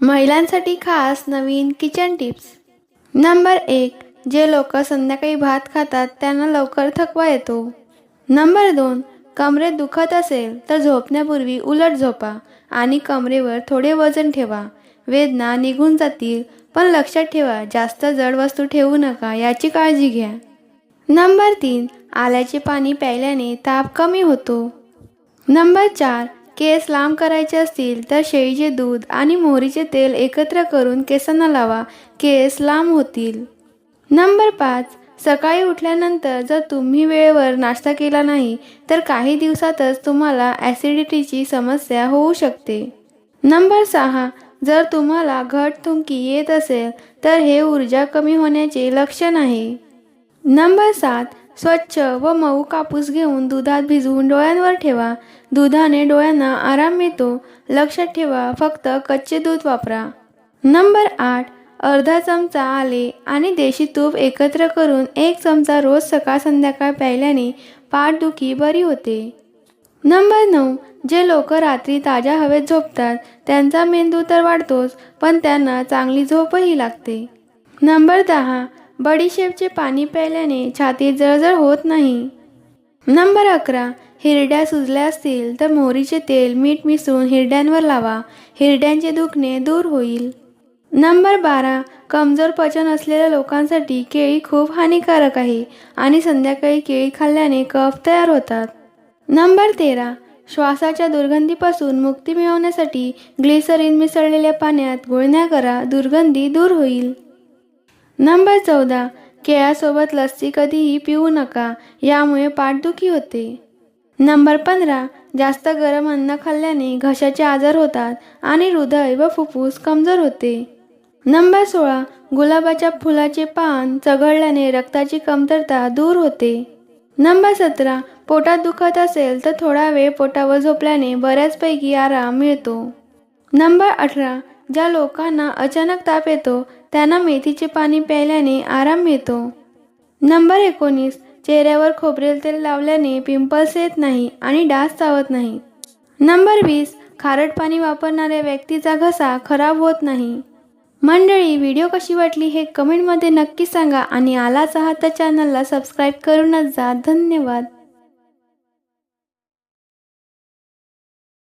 महिलांसाठी खास नवीन kitchen tips. Number 1, जे लोक संध्याकाळी भात खातात त्यांना लवकर थकवा येतो। नंबर 2, कमरेत दुखत असेल तर झोपण्यापूर्वी उलट झोपा आणि कमरेवर थोडे वजन ठेवा, वेदना निघून जातील। पण लक्षात ठेवा, जास्त जड वस्तू ठेवू नका, याची काळजी घ्या। नंबर 3, आल्याचे पाणी प्यायल्याने ताप कमी होतो। नंबर 4, केस लांब करायचे असतील तर शेळीचे दूध आणि मोहरीचे तेल एकत्र करून केसांना लावा, केस लांब होतील। नंबर 5, सकाळी उठल्यानंतर जर तुम्ही वेळेवर नाश्ता केला नाही तर काही दिवसातच तुम्हाला ॲसिडिटीची समस्या होऊ शकते। नंबर 6, जर तुम्हाला घटथुंकी येत असेल तर हे ऊर्जा कमी होण्याचे लक्षण आहे। नंबर 7, स्वच्छ व मऊ कापूस घेऊन दुधात भिजवून डोळ्यांवर ठेवा, दुधाने डोळ्यांना आराम मिळतो। लक्षात ठेवा, फक्त कच्चे दूध वापरा। नंबर 8, अर्धा चमचा आले आणि देशी तूप एकत्र करून 1 चमचा रोज सकाळ संध्याकाळ प्यायल्याने पाठदुखी बरी होते। नंबर 9, जे लोक रात्री ताज्या हवेत झोपतात त्यांचा मेंदू तर वाढतोच, पण त्यांना चांगली झोपही लागते। नंबर 10, बडीशेपचे पाणी प्यायल्याने छातीत जळजळ होत नाही। नंबर 11, हिरड्या सुजल्या असतील तर मोहरीचे तेल मीठ मिसळून हिरड्यांवर लावा, हिरड्यांचे दुखणे दूर होईल। नंबर 12, कमजोर पचन असलेल्या लोकांसाठी केळी खूप हानिकारक आहे आणि संध्याकाळी केळी खाल्ल्याने कफ तयार होतात। नंबर 13, श्वासाच्या दुर्गंधीपासून मुक्ती मिळवण्यासाठी ग्लिसरीन मिसळलेल्या पाण्यात गुळण्या करा, दुर्गंधी दूर होईल। नंबर 14, केळ्यासोबत लस्सी कधीही पिऊ नका, यामुळे पाठदुखी होते। नंबर 15, जास्त गरम अन्न खाल्ल्याने घशाचे आजार होतात आणि हृदय व फुफ्फुस कमजोर होते। नंबर 16, गुलाबाच्या फुलाचे पान चघळल्याने रक्ताची कमतरता दूर होते। नंबर 17, पोटात दुखत असेल तर थोडा वेळ पोटावर झोपल्याने बऱ्याचपैकी आराम मिळतो। नंबर 18, ज्या लोकांना अचानक ताप येतो त्यांना मेथीचे पाणी प्यायल्याने आराम मिळतो। नंबर 19, चेहऱ्यावर खोबरेल तेल लावल्याने पिंपल्स येत नाही आणि डास चावत नाही। नंबर 20, खारट पाणी वापरणाऱ्या व्यक्तीचा घसा खराब होत नाही। मंडळी, व्हिडिओ कशी वाटली हे कमेंटमध्ये नक्की सांगा आणि आलाच आहात तर चॅनलला सबस्क्राईब करूनच जा। धन्यवाद।